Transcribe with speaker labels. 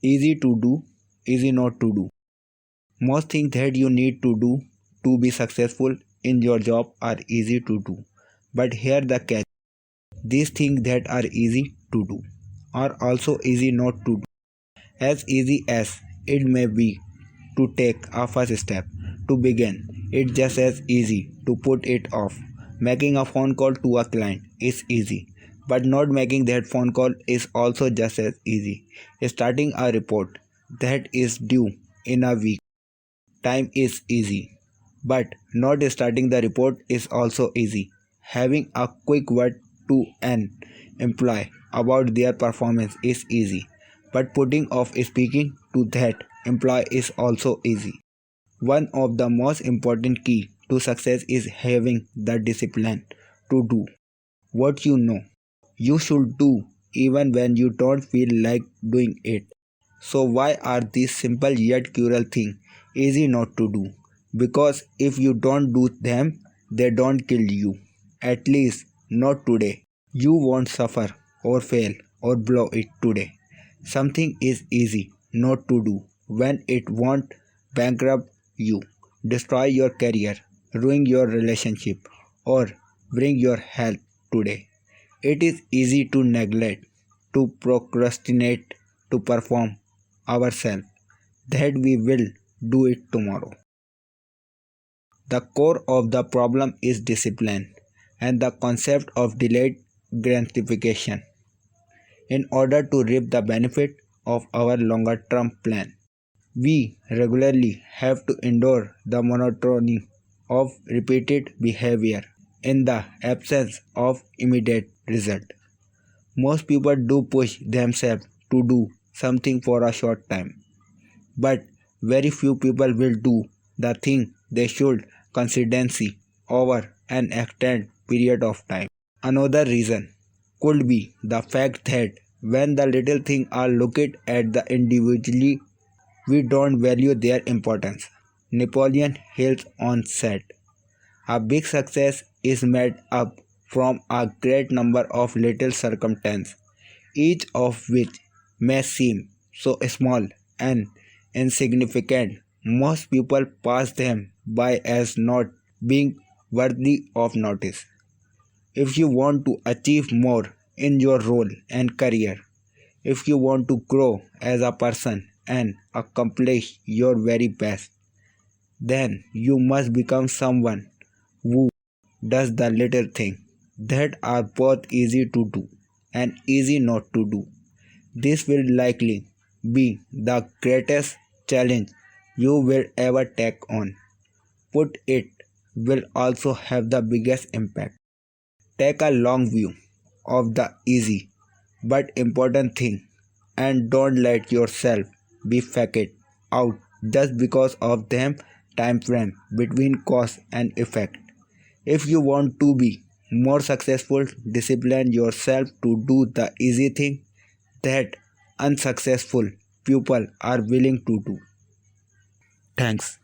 Speaker 1: Easy to do, easy not to do. Most things that you need to do to be successful in your job are easy to do. But here the catch. These things that are easy to do are also easy not to do. As easy as it may be to take a first step to begin, it's just as easy to put it off. Making a phone call to a client is easy, but not making that phone call is also just as easy. Starting a report that is due in a week time is easy, but not starting the report is also easy. Having a quick word to an employee about their performance is easy, but putting off speaking to that employee is also easy. One of the most important key to success is having the discipline to do what you know you should do even when you don't feel like doing it. So why are these simple yet cruel things easy not to do? Because if you don't do them, they don't kill you. At least not today. You won't suffer or fail or blow it today. Something is easy not to do when it won't bankrupt you, destroy your career, ruin your relationship, or bring your health today. It is easy to neglect, to procrastinate, to perform ourselves that we will do it tomorrow. The core of the problem is discipline and the concept of delayed gratification. In order to reap the benefit of our longer term plan, we regularly have to endure the monotony of repeated behavior in the absence of immediate result. Most people do push themselves to do something for a short time, but very few people will do the thing they should consistency over an extended period of time. Another reason could be the fact that when the little things are looked at the individually, we don't value their importance. Napoleon Hill once said, "A big success is made up from a great number of little circumstances, each of which may seem so small and insignificant. Most people pass them by as not being worthy of notice." If you want to achieve more in your role and career, if you want to grow as a person and accomplish your very best, then you must become someone who does the little things that are both easy to do and easy not to do. This will likely be the greatest challenge you will ever take on. But it will also have the biggest impact. Take a long view of the easy but important thing and don't let yourself be faked out just because of them time frame between cause and effect. If you want to be more successful, discipline yourself to do the easy thing that unsuccessful people are willing to do. Thanks.